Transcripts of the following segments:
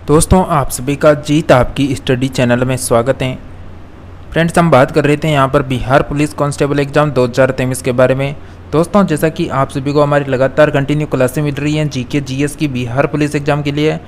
दोस्तों आप सभी का जीत आपकी स्टडी चैनल में स्वागत है। फ्रेंड्स, हम बात कर रहे थे यहाँ पर बिहार पुलिस कांस्टेबल एग्जाम 2023 के बारे में। दोस्तों, जैसा कि आप सभी को हमारी लगातार कंटिन्यू क्लासें मिल रही हैं जीके जीएस की बिहार पुलिस एग्जाम के लिए,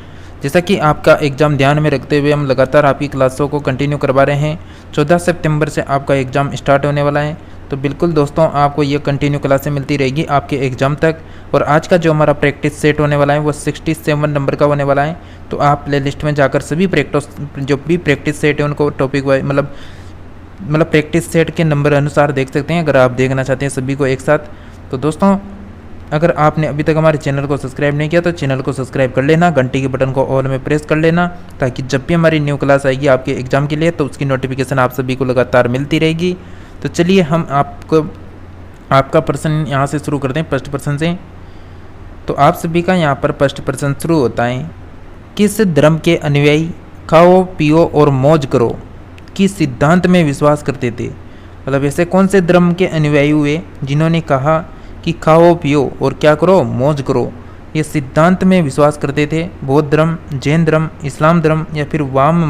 जैसा कि आपका एग्ज़ाम ध्यान में रखते हुए हम लगातार आपकी क्लासों को कंटिन्यू करवा रहे हैं। 14 सितंबर से आपका एग्ज़ाम स्टार्ट होने वाला है, तो बिल्कुल दोस्तों आपको ये कंटिन्यू क्लासें मिलती रहेगी आपके एग्ज़ाम तक। और आज का जो हमारा प्रैक्टिस सेट होने वाला है वो 67 नंबर का होने वाला है। तो आप प्ले लिस्ट में जाकर सभी प्रैक्टिस सेट है उनको टॉपिक वाइज मतलब प्रैक्टिस सेट के नंबर अनुसार देख सकते हैं, अगर आप देखना चाहते हैं सभी को एक साथ। तो दोस्तों, अगर आपने अभी तक हमारे चैनल को सब्सक्राइब नहीं किया तो चैनल को सब्सक्राइब कर लेना, घंटी के बटन को ऑल में प्रेस कर लेना, ताकि जब भी हमारी न्यू क्लास आएगी आपके एग्ज़ाम के लिए तो उसकी नोटिफिकेशन आप सभी को लगातार मिलती रहेगी। तो चलिए हम आपका प्रश्न यहाँ से शुरू करते हैं, फर्स्ट प्रश्न से। तो आप सभी का यहाँ पर फर्स्ट प्रश्न शुरू होता है, किस धर्म के अनुयायी खाओ पियो और मौज करो की सिद्धांत में विश्वास करते थे। मतलब ऐसे कौन से धर्म के अनुयायी हुए जिन्होंने कहा कि खाओ पियो और क्या करो, मौज करो, ये सिद्धांत में विश्वास करते थे। बौद्ध धर्म, जैन धर्म, इस्लाम धर्म या फिर वाम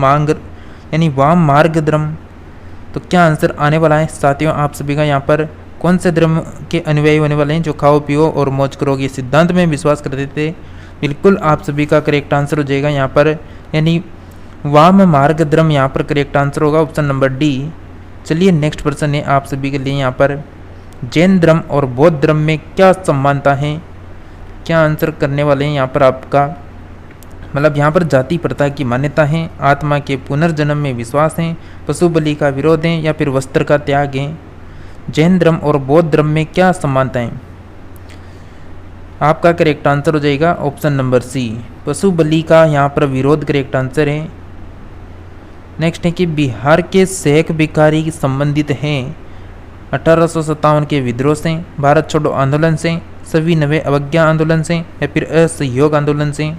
मार्ग धर्म। तो क्या आंसर आने वाला है साथियों आप सभी का यहाँ पर, कौन से धर्म के अनुयायी होने वाले हैं जो खाओ पियो और मौज करो ये सिद्धांत में विश्वास करते थे। बिल्कुल आप सभी का करेक्ट आंसर हो जाएगा यहाँ पर, यानी वाम मार्ग धर्म यहाँ पर करेक्ट आंसर होगा, ऑप्शन नंबर डी। चलिए नेक्स्ट प्रश्न है आप सभी के लिए यहाँ पर, जैन धर्म और बौद्ध धर्म में क्या समानता है। क्या आंसर करने वाले हैं यहाँ पर आपका, मतलब यहाँ पर जाति प्रथा की मान्यता है, आत्मा के पुनर्जन्म में विश्वास है, पशु बलि का विरोध है या फिर वस्त्र का त्याग है। जैन धर्म और बौद्ध धर्म में क्या समानता है, आपका करेक्ट आंसर हो जाएगा ऑप्शन नंबर सी, पशु बलि का यहाँ पर विरोध करेक्ट आंसर है। नेक्स्ट है कि बिहार के शेख भिखारी संबंधित हैं 1857 के विद्रोह से, भारत छोड़ो आंदोलन से, सभी नवे अवज्ञा आंदोलन से या फिर असहयोग आंदोलन से।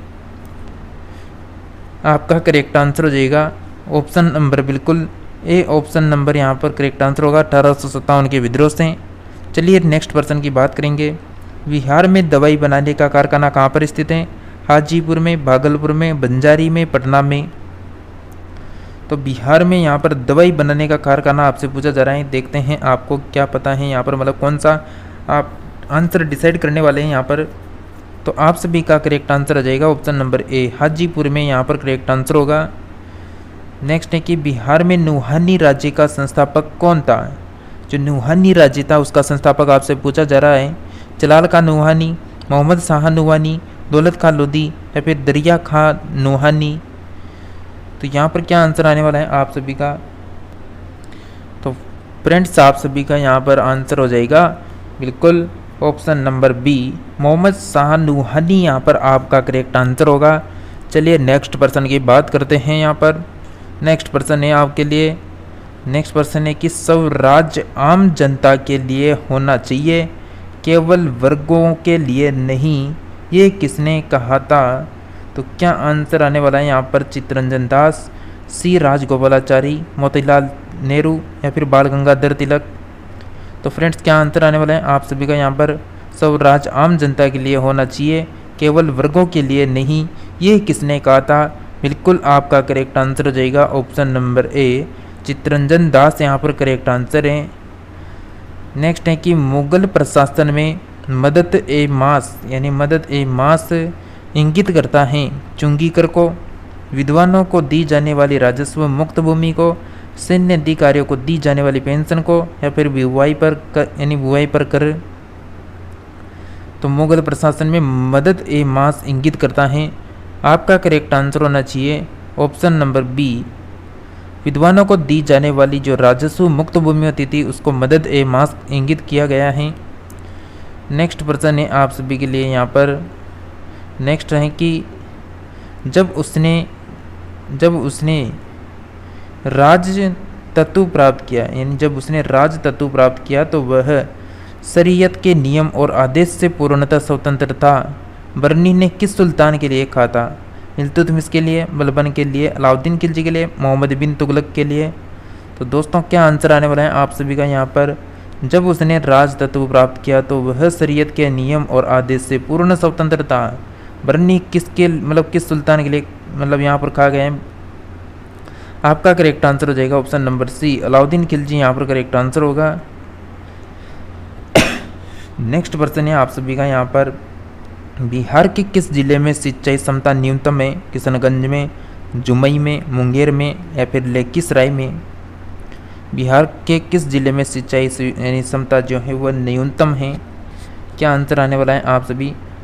आपका करेक्ट आंसर हो जाएगा ऑप्शन नंबर बिल्कुल ए, ऑप्शन नंबर यहाँ पर करेक्ट आंसर होगा 1857 के विद्रोह से। चलिए नेक्स्ट पर्सन की बात करेंगे, बिहार में दवाई बनाने का कारखाना कहाँ पर स्थित है। हाजीपुर में, भागलपुर में, बंजारी में, पटना में। तो बिहार में यहाँ पर दवाई बनाने का कारखाना आपसे पूछा जा रहा है, देखते हैं आपको क्या पता है यहाँ पर, मतलब कौन सा आप आंसर डिसाइड करने वाले हैं यहाँ पर। तो आप सभी का करेक्ट आंसर आ जाएगा ऑप्शन नंबर ए, हाजीपुर में यहाँ पर करेक्ट आंसर होगा। नेक्स्ट है कि बिहार में नुहानी राज्य का संस्थापक कौन था। जो नुहानी राज्य था उसका संस्थापक आपसे पूछा जा रहा है, जलाल खां नुहानी, मोहम्मद शाह नुहानी, दौलत खां लोधी या फिर दरिया खां नुहानी। तो यहाँ पर क्या आंसर आने वाला है आप सभी का। तो फ्रेंड्स आप सभी का यहाँ पर आंसर हो जाएगा बिल्कुल option number B, Mohammad Shah Nuhani यहाँ पर आपका करेक्ट आंसर होगा। चलिए नेक्स्ट पर्सन की बात करते हैं यहाँ पर। नेक्स्ट पर्सन है आपके लिए, नेक्स्ट पर्सन है कि स्वराज्य आम जनता के लिए होना चाहिए, केवल वर्गों के लिए नहीं, ये किसने कहा था। तो क्या आंसर आने वाला है यहाँ पर, चित्तरंजन दास, सी राजगोपालाचारी, मोतीलाल नेहरू या फिर बाल गंगाधर तिलक। तो फ्रेंड्स क्या आंसर आने वाला है आप सभी का यहाँ पर, स्वराज आम जनता के लिए होना चाहिए, केवल वर्गों के लिए नहीं, ये किसने कहा था। बिल्कुल आपका करेक्ट आंसर हो जाएगा option number A, Chittaranjan Das यहाँ पर करेक्ट आंसर है। नेक्स्ट है कि मुगल प्रशासन में मदद ए मास यानी मदद ए मास इंगित करता है चुंगी कर को, विद्वानों को दी जाने वाली राजस्व मुक्त भूमि को, सैन्य अधिकारियों को दी जाने वाली पेंशन को या फिर बुवाई पर कर। तो मुगल प्रशासन में मदद ए मास इंगित करता है, आपका करेक्ट आंसर होना चाहिए ऑप्शन नंबर बी, विद्वानों को दी जाने वाली जो राजस्व मुक्त भूमि होती थी उसको मदद ए मास इंगित किया गया है। नेक्स्ट पर्सन है आप सभी के लिए यहाँ पर, नेक्स्ट है कि जब उसने राज तत्व प्राप्त किया, यानी जब उसने राज तत्व प्राप्त किया तो वह शरीयत के नियम और आदेश से पूर्णतः स्वतंत्र था। बर्नी ने किस सुल्तान के लिए कहा था, इल्तुतमिश के लिए, बलबन के लिए, अलाउद्दीन खिलजी के लिए, मोहम्मद बिन तुगलक के लिए। तो दोस्तों क्या आंसर आने वाला है आप सभी का यहाँ पर, जब उसने राज तत्व प्राप्त किया तो वह शरीयत के नियम और आदेश से पूर्ण स्वतंत्र था। बर्नी किस सुल्तान के लिए मतलब यहाँ पर कहा गया है। आपका करेक्ट आंसर हो जाएगा option number C, Alauddin Khilji यहाँ पर करेक्ट आंसर होगा। नेक्स्ट प्रश्न है आप सभी का यहाँ पर, बिहार के किस जिले में सिंचाई क्षमता न्यूनतम है? किशनगंज में, जमुई में, मुंगेर में या फिर लखीसराय में? बिहार के किस जिले में सिंचाई यानी क्षमता जो है वह न्यूनतम है? क्या आंसर आने वाला है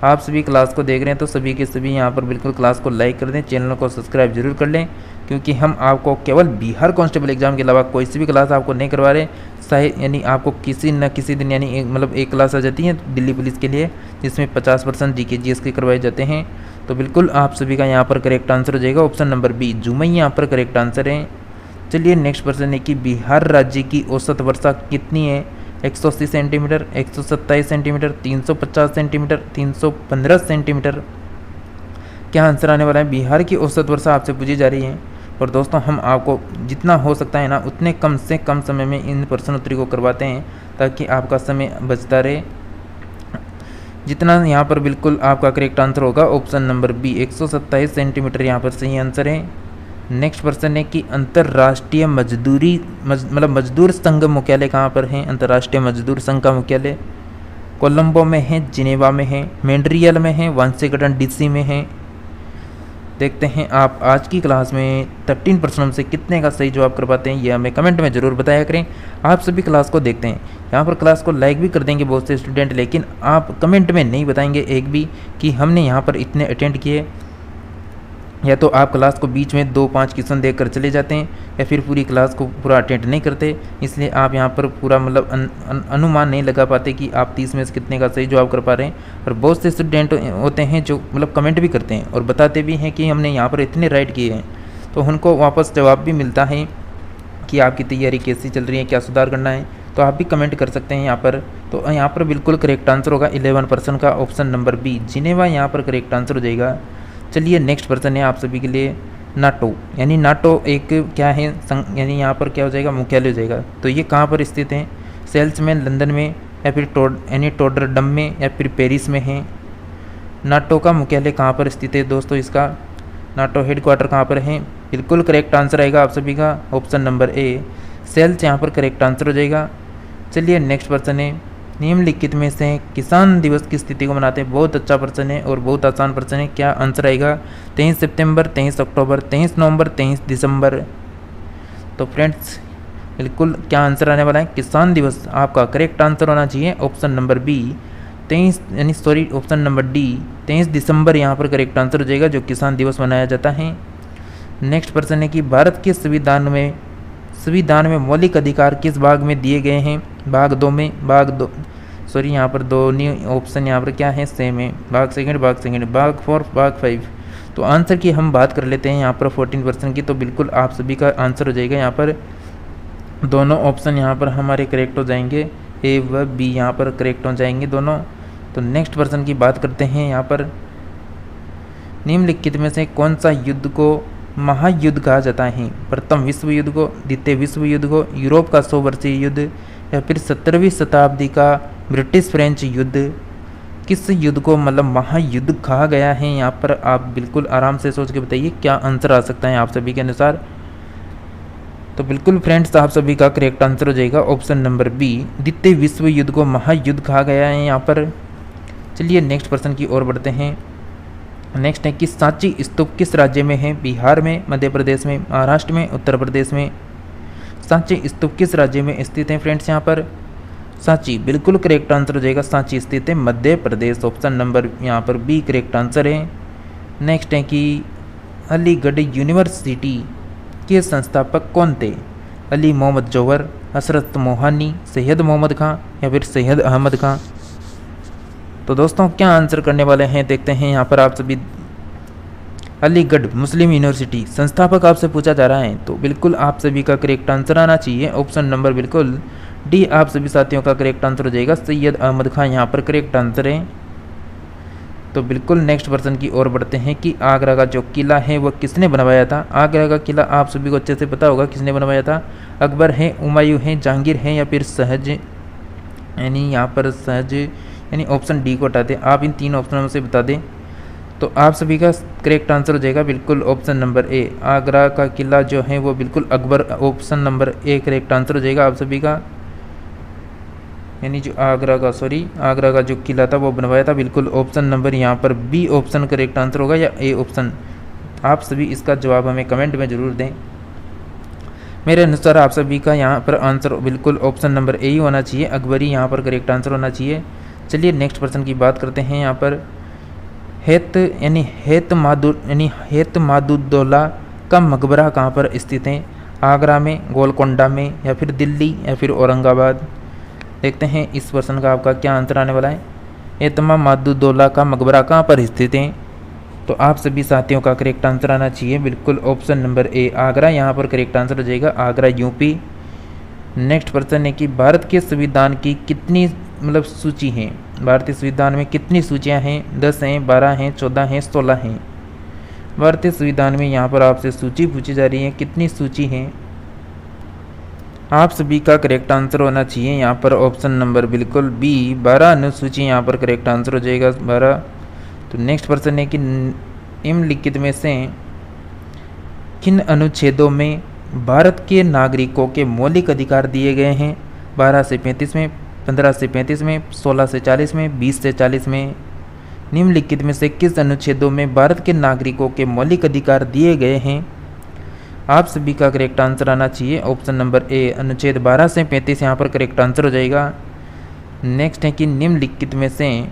आप सभी क्लास को देख रहे हैं तो सभी के सभी यहाँ पर बिल्कुल क्लास को लाइक कर दें, चैनल को सब्सक्राइब जरूर कर लें, क्योंकि हम आपको केवल बिहार कांस्टेबल एग्जाम के अलावा कोई सी भी क्लास आपको नहीं करवा रहे। यानी आपको किसी न किसी दिन यानी एक क्लास आ जाती है दिल्ली पुलिस के लिए, जिसमें 50% जीके जीएस के करवाए जाते हैं। तो बिल्कुल आप सभी का यहाँ पर करेक्ट आंसर हो जाएगा ऑप्शन नंबर बी, जमुई यहाँ पर करेक्ट आंसर है। चलिए नेक्स्ट प्रश्न है कि बिहार राज्य की औसत वर्षा कितनी है? 180 सेंटीमीटर, 127 सेंटीमीटर, 350 सेंटीमीटर, 315 सेंटीमीटर? क्या आंसर आने वाला है? बिहार की औसत वर्षा आपसे पूछी जा रही है। और दोस्तों हम आपको जितना हो सकता है ना उतने कम से कम समय में इन प्रश्नोत्तरी को करवाते हैं, ताकि आपका समय बचता रहे। जितना यहाँ पर बिल्कुल आपका करेक्ट आंसर होगा ऑप्शन नंबर बी, 127 सेंटीमीटर यहाँ पर सही आंसर है। नेक्स्ट प्रश्न है कि अंतर्राष्ट्रीय मजदूर संघ मुख्यालय कहाँ पर है? अंतर्राष्ट्रीय मजदूर संघ का मुख्यालय कोलंबो में है, जिनेवा में है, मॉन्ट्रियल में है, वाशिंगटन डीसी में है? देखते हैं आप आज की क्लास में 13 प्रश्नों से कितने का सही जवाब कर पाते हैं, यह हमें कमेंट में ज़रूर बताया करें। आप सभी क्लास को देखते हैं, यहाँ पर क्लास को लाइक भी कर देंगे बहुत से स्टूडेंट, लेकिन आप कमेंट में नहीं बताएंगे एक भी कि हमने यहाँ पर इतने अटेंड किए, या तो आप क्लास को बीच में 2-5 क्वेश्चन देख कर चले जाते हैं, या फिर पूरी क्लास को पूरा अटेंड नहीं करते। इसलिए आप यहाँ पर पूरा मतलब अनुमान नहीं लगा पाते कि आप 30 में से कितने का सही जवाब कर पा रहे हैं। और बहुत से स्टूडेंट होते हैं जो मतलब कमेंट भी करते हैं और बताते भी हैं कि हमने यहाँ पर इतने राइट किए हैं, तो उनको वापस जवाब भी मिलता है कि आपकी तैयारी कैसी चल रही है, क्या सुधार करना है। तो आप भी कमेंट कर सकते हैं यहाँ पर। तो यहाँ पर बिल्कुल करेक्ट आंसर होगा 11% का ऑप्शन नंबर बी, जिनेवा यहाँ पर करेक्ट आंसर हो जाएगा। चलिए नेक्स्ट प्रश्न है आप सभी के लिए, नाटो यानी नाटो एक क्या है यानी यहाँ पर क्या हो जाएगा? मुख्यालय हो जाएगा। तो ये कहाँ पर स्थित है? सेल्स में, लंदन में या फिर टोडरडम में या फिर पेरिस में है? नाटो का मुख्यालय कहाँ पर स्थित है दोस्तों? इसका नाटो हेडक्वार्टर कहाँ पर है? बिल्कुल करेक्ट आंसर आएगा आप सभी का ऑप्शन नंबर ए, सेल्स यहाँ पर करेक्ट आंसर हो जाएगा। चलिए नेक्स्ट प्रश्न है, निम्नलिखित में से किसान दिवस की स्थिति को मनाते हैं? बहुत अच्छा प्रश्न है और बहुत आसान प्रश्न है। क्या आंसर आएगा? 23 सितंबर, 23 अक्टूबर, 23 नवंबर, 23 दिसंबर? तो फ्रेंड्स बिल्कुल क्या आंसर आने वाला है? किसान दिवस आपका करेक्ट आंसर होना चाहिए option number B, 23 option number D, 23 दिसंबर यहाँ पर करेक्ट आंसर हो जाएगा, जो किसान दिवस मनाया जाता है। नेक्स्ट प्रश्न है कि भारत के संविधान में मौलिक अधिकार किस भाग में दिए गए हैं? भाग 2 में, यहाँ पर दो नहीं ऑप्शन यहाँ पर क्या है? सेम है, भाग सेकंड, भाग 4, भाग 5। तो आंसर की हम बात कर लेते हैं यहाँ पर 14% की। तो बिल्कुल आप सभी का आंसर हो जाएगा यहाँ पर, दोनों ऑप्शन यहाँ पर हमारे करेक्ट हो जाएंगे, ए व बी यहाँ पर करेक्ट हो जाएंगे दोनों। तो नेक्स्ट प्रश्न की बात करते हैं यहाँ पर, निम्नलिखित में से कौन सा युद्ध को महायुद्ध कहा जाता है? प्रथम विश्व युद्ध को, द्वितीय विश्व युद्ध को, यूरोप का 100 वर्षीय युद्ध या फिर 17वीं शताब्दी का ब्रिटिश फ्रेंच युद्ध? किस युद्ध को मतलब महायुद्ध कहा गया है? यहाँ पर आप बिल्कुल आराम से सोच के बताइए क्या आंसर आ सकता है आप सभी के अनुसार। तो बिल्कुल फ्रेंड्स आप सभी का करेक्ट आंसर हो जाएगा ऑप्शन नंबर बी, द्वितीय विश्व युद्ध को महायुद्ध कहा गया है यहाँ पर। चलिए नेक्स्ट प्रश्न की ओर बढ़ते हैं। नेक्स्ट है कि सांची स्तूप किस राज्य में है? बिहार में, मध्य प्रदेश में, महाराष्ट्र में, उत्तर प्रदेश में? सांची स्तूप किस राज्य में स्थित है फ्रेंड्स? यहाँ पर सांची बिल्कुल करेक्ट आंसर हो जाएगा, सांची स्थित है मध्य प्रदेश, ऑप्शन नंबर यहाँ पर बी करेक्ट आंसर है। नेक्स्ट है कि अलीगढ़ यूनिवर्सिटी के संस्थापक कौन थे? अली मोहम्मद जौहर, हसरत मोहानी, सैयद मोहम्मद खां या फिर सैयद अहमद खां? तो दोस्तों क्या आंसर करने वाले हैं देखते हैं यहाँ पर आप सभी। अलीगढ़ मुस्लिम यूनिवर्सिटी संस्थापक आपसे पूछा जा रहा है, तो बिल्कुल आप सभी का करेक्ट आंसर आना चाहिए ऑप्शन नंबर बिल्कुल डी, आप सभी साथियों का करेक्ट आंसर हो जाएगा, सैयद अहमद खां यहाँ पर करेक्ट आंसर है। तो बिल्कुल नेक्स्ट प्रश्न की ओर बढ़ते हैं कि आगरा का जो किला है वह किसने बनवाया था? आगरा का किला आप सभी को अच्छे से पता होगा किसने बनवाया था। अकबर है, हुमायूं है, जहांगीर है या फिर सहज, यानी यहाँ पर सहज यानी ऑप्शन डी को हटा दें, आप इन तीन ऑप्शनों में से बता दें तो आप सभी का करेक्ट आंसर हो जाएगा बिल्कुल ऑप्शन नंबर ए, आगरा का किला जो है वो बिल्कुल Akbar, option number A correct answer हो जाएगा आप सभी का। यानी जो आगरा का जो किला था वो बनवाया था, बिल्कुल ऑप्शन नंबर यहाँ पर बी ऑप्शन करेक्ट आंसर होगा या ए ऑप्शन। आप सभी इसका जवाब हमें कमेंट में ज़रूर दें। मेरे अनुसार आप सभी का यहाँ पर आंसर बिल्कुल ऑप्शन नंबर ए ही होना चाहिए, अकबरी यहाँ पर करेक्ट आंसर होना चाहिए। चलिए नेक्स्ट पर्सन की बात करते हैं। यहाँ पर हेत मादुद्दौला का मकबरा कहाँ पर स्थित है? आगरा में, गोलकोंडा में, या फिर दिल्ली, या फिर औरंगाबाद। देखते हैं इस पर्सन का आपका क्या आंसर आने वाला है। हेतमा मादुद्दौला का मकबरा कहाँ पर स्थित है? तो आप सभी साथियों का करेक्ट आंसर आना चाहिए बिल्कुल ऑप्शन नंबर ए, आगरा यहाँ पर करेक्ट आंसर हो जाएगा, आगरा यूपी। नेक्स्ट पर्सन है कि भारत के संविधान की कितनी सूची हैं? भारतीय संविधान में कितनी सूचियाँ हैं? 10 हैं, 12 हैं, 14 हैं, 16 हैं। भारतीय संविधान में यहाँ पर आपसे सूची पूछी जा रही है, कितनी सूची हैं? आप सभी का करेक्ट आंसर होना चाहिए यहाँ पर ऑप्शन नंबर बिल्कुल बी, 12 अनुसूची यहाँ पर करेक्ट आंसर हो जाएगा, 12। तो नेक्स्ट पर्सन है कि निम्नलिखित में से किन अनुच्छेदों में भारत के नागरिकों के मौलिक अधिकार दिए गए हैं? 12 से 35 में, 15 से 35 में, 16 से 40 में, 20 से 40 में। निम्नलिखित में से किस अनुच्छेदों में भारत के नागरिकों के मौलिक अधिकार दिए गए हैं? आप सभी का करेक्ट आंसर आना चाहिए ऑप्शन नंबर ए, अनुच्छेद 12 से 35 यहाँ पर करेक्ट आंसर हो जाएगा। नेक्स्ट है कि निम्नलिखित में से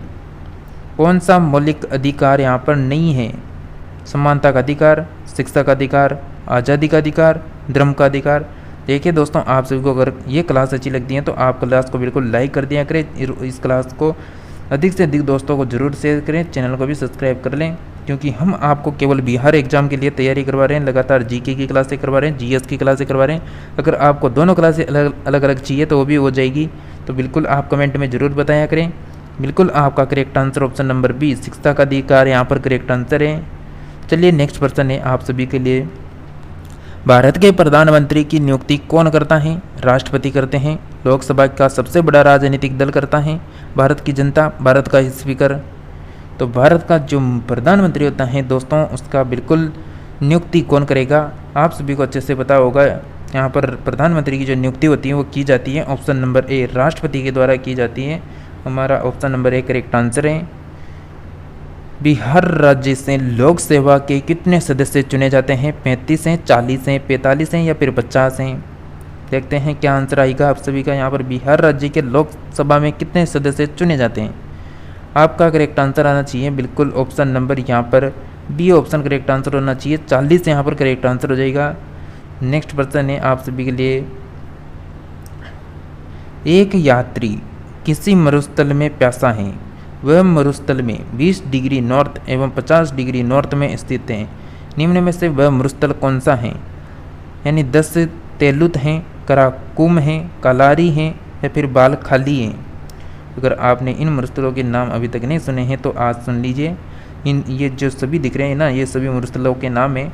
कौन सा मौलिक अधिकार यहाँ पर नहीं है? समानता का अधिकार, शिक्षा का अधिकार, आज़ादी का अधिकार, धर्म का अधिकार। देखिए दोस्तों, आप सभी को अगर ये क्लास अच्छी लगती है तो आप क्लास को बिल्कुल लाइक कर दिया करें, इस क्लास को अधिक से अधिक दोस्तों को ज़रूर शेयर करें, चैनल को भी सब्सक्राइब कर लें, क्योंकि हम आपको केवल बिहार एग्जाम के लिए तैयारी करवा रहे हैं, लगातार जीके की क्लासें करवा रहे हैं, जीएस की क्लासें करवा रहे हैं। अगर आपको दोनों क्लासें अलग अलग चाहिए तो वो भी हो जाएगी, तो बिल्कुल आप कमेंट में ज़रूर बताया करें। बिल्कुल आपका correct answer option number B, शिक्षा का अधिकार यहाँ पर करेक्ट आंसर है। चलिए नेक्स्ट पर्सन है आप सभी के लिए। भारत के प्रधानमंत्री की नियुक्ति कौन करता है? राष्ट्रपति करते हैं, लोकसभा का सबसे बड़ा राजनीतिक दल करता है, भारत की जनता, भारत का स्पीकर। तो भारत का जो प्रधानमंत्री होता है दोस्तों, उसका बिल्कुल नियुक्ति कौन करेगा? आप सभी को अच्छे से पता होगा। यहाँ पर प्रधानमंत्री की जो नियुक्ति होती है वो की जाती है ऑप्शन नंबर ए, राष्ट्रपति के द्वारा की जाती है। हमारा option number A correct answer है। बिहार राज्य से लोक सेवा के कितने सदस्य चुने जाते हैं? 35 हैं, 40 हैं, 45 हैं, या फिर 50 हैं? देखते हैं क्या आंसर आएगा आप सभी का। यहाँ पर बिहार राज्य के लोकसभा में कितने सदस्य चुने जाते हैं? आपका करेक्ट आंसर आना चाहिए बिल्कुल ऑप्शन नंबर यहाँ पर बी ऑप्शन करेक्ट आंसर होना चाहिए, 40 यहाँ पर करेक्ट आंसर हो जाएगा। नेक्स्ट पर्सन है आप सभी के लिए। एक यात्री किसी मरुस्थल में प्यासा है, वह मरुस्थल में 20 डिग्री नॉर्थ एवं 50 डिग्री नॉर्थ में स्थित है। निम्न में से वह मरुस्थल कौन सा है? यानी 10 तेलुत हैं, कराकुम हैं, कलारी हैं, या फिर बालखाली हैं। अगर आपने इन मरुस्थलों के नाम अभी तक नहीं सुने हैं तो आज सुन लीजिए। ये जो सभी दिख रहे हैं ना, ये सभी मरुस्थलों के नाम हैं।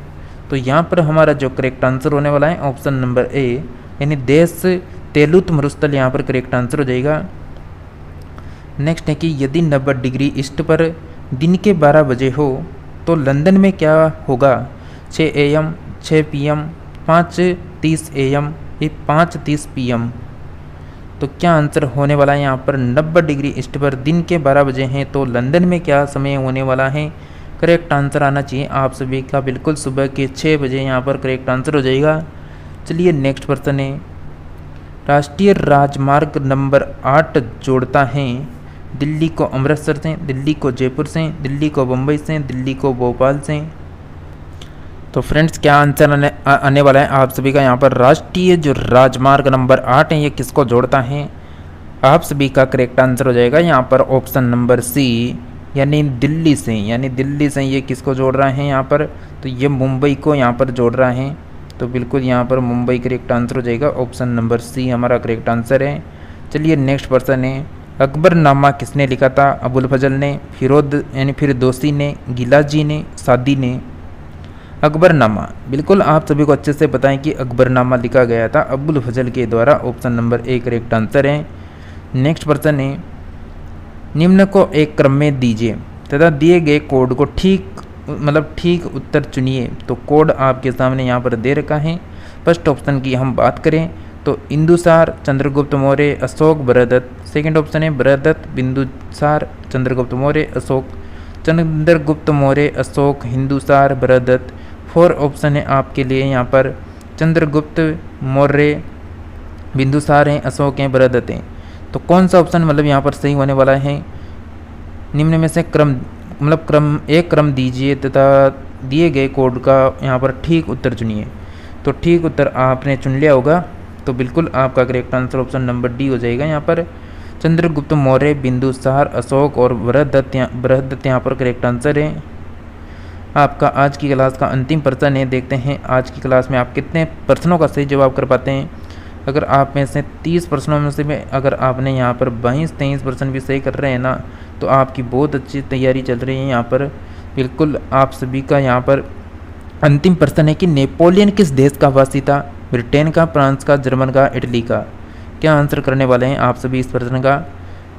तो यहाँ पर हमारा जो करेक्ट आंसर होने वाला है ऑप्शन नंबर ए, यानी 10 तेलुत मरुस्थल यहाँ पर करेक्ट आंसर हो जाएगा। नेक्स्ट है कि यदि 90 डिग्री ईस्ट पर दिन के 12 बजे हो तो लंदन में क्या होगा? 6 AM, 6 PM, 5:30 AM, 5:30 PM। तो क्या आंसर होने वाला है यहाँ पर? 90 डिग्री ईस्ट पर दिन के 12 बजे हैं तो लंदन में क्या समय होने वाला है? करेक्ट आंसर आना चाहिए आप सभी का बिल्कुल सुबह के 6 बजे यहाँ पर करेक्ट आंसर हो जाएगा। चलिए नेक्स्ट पर्सन है। राष्ट्रीय राजमार्ग नंबर 8 जोड़ता है दिल्ली को अमृतसर से, दिल्ली को जयपुर से, दिल्ली को मुंबई से, दिल्ली को भोपाल से। तो फ्रेंड्स क्या आंसर आने वाला है आप सभी का यहाँ पर? राष्ट्रीय जो राजमार्ग नंबर 8 है ये किसको जोड़ता है? आप सभी का करेक्ट आंसर हो जाएगा यहाँ पर ऑप्शन नंबर सी, यानी दिल्ली से। यानी दिल्ली से ये किसको जोड़ रहा है यहाँ पर? तो ये मुंबई को यहाँ पर जोड़ रहा है। तो बिल्कुल यहाँ पर मुंबई करेक्ट आंसर हो जाएगा, ऑप्शन नंबर सी हमारा करेक्ट आंसर है। चलिए नेक्स्ट पर्सन है। अकबरनामा किसने लिखा था? अबुल फजल ने, फिरदौसी ने, गिलाजी ने, सादी ने। अकबरनामा बिल्कुल आप सभी को अच्छे से बताएं कि अकबरनामा लिखा गया था अबुल फजल के द्वारा, option number A correct answer है। नेक्स्ट पर्सन है। निम्न को एक क्रम में दीजिए। तथा दिए गए कोड को ठीक उत्तर चुनिए। तो कोड आपके सामने यहाँ पर दे रखा है। फर्स्ट ऑप्शन की हम बात करें तो इंदुसार, चंद्रगुप्त मौर्य, अशोक, बृहदत्त। सेकंड ऑप्शन है बृहदत्त, बिंदुसार, चंद्रगुप्त मौर्य, अशोक। चंद्रगुप्त मौर्य, अशोक, हिंदुसार, बृहदत्त। 4 ऑप्शन है आपके लिए यहाँ पर चंद्रगुप्त मौर्य, बिंदुसार हैं, अशोक हैं, बृहदत्त हैं। तो कौन सा ऑप्शन यहाँ पर सही होने वाला है? निम्न में से क्रम दीजिए तथा दिए गए कोड का यहाँ पर ठीक उत्तर चुनिए। तो ठीक उत्तर आपने चुन लिया होगा, तो बिल्कुल आपका correct answer option number D हो जाएगा। यहाँ पर चंद्रगुप्त मौर्य, बिंदुसार, अशोक और बृहदत्त यहाँ पर करेक्ट आंसर है। आपका आज की क्लास का अंतिम प्रश्न है। देखते हैं आज की क्लास में आप कितने प्रश्नों का सही जवाब कर पाते हैं। अगर आप में से 30 प्रश्नों में से अगर आपने यहाँ पर 22-23 प्रश्न भी सही कर रहे हैं ना, तो आपकी बहुत अच्छी तैयारी चल रही है। यहाँ पर बिल्कुल आप सभी का यहाँ पर अंतिम प्रश्न है कि नेपोलियन किस देश का वासी था? ब्रिटेन का, फ्रांस का, जर्मन का, इटली का? क्या आंसर करने वाले हैं आप सभी इस प्रश्न का?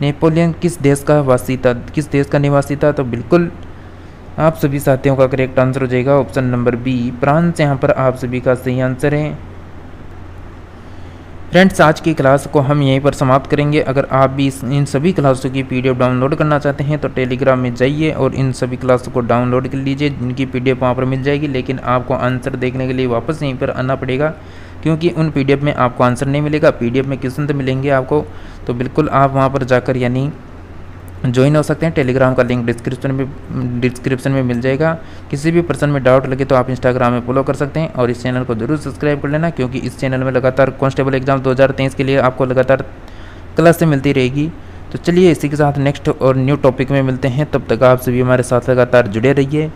नेपोलियन किस देश का वासी था, किस देश का निवासी था? तो बिल्कुल आप सभी साथियों का करेक्ट आंसर हो जाएगा ऑप्शन नंबर बी, फ्रांस। यहाँ पर आप सभी का सही आंसर है। फ्रेंड्स, आज की क्लास को हम यहीं पर समाप्त करेंगे। अगर आप भी इन सभी क्लासों की पीडीएफ डाउनलोड करना चाहते हैं तो टेलीग्राम में जाइए और इन सभी क्लासों को डाउनलोड कर लीजिए, जिनकी पीडीएफ वहाँ पर मिल जाएगी। लेकिन आपको आंसर देखने के लिए वापस यहीं पर आना पड़ेगा, क्योंकि उन पीडीएफ में आपको आंसर नहीं मिलेगा, पीडीएफ में क्वेश्चन तो मिलेंगे आपको। तो बिल्कुल आप वहाँ पर जाकर यानी ज्वाइन हो सकते हैं। टेलीग्राम का लिंक डिस्क्रिप्शन में मिल जाएगा। किसी भी पर्सन में डाउट लगे तो आप इंस्टाग्राम में फॉलो कर सकते हैं और इस चैनल को जरूर सब्सक्राइब कर लेना, क्योंकि इस चैनल में लगातार कांस्टेबल एग्जाम 2023 के लिए आपको लगातार क्लासें मिलती रहेगी। तो चलिए इसी के साथ नेक्स्ट और न्यू टॉपिक में मिलते हैं। तब तक आप सभी हमारे साथ लगातार जुड़े रहिए।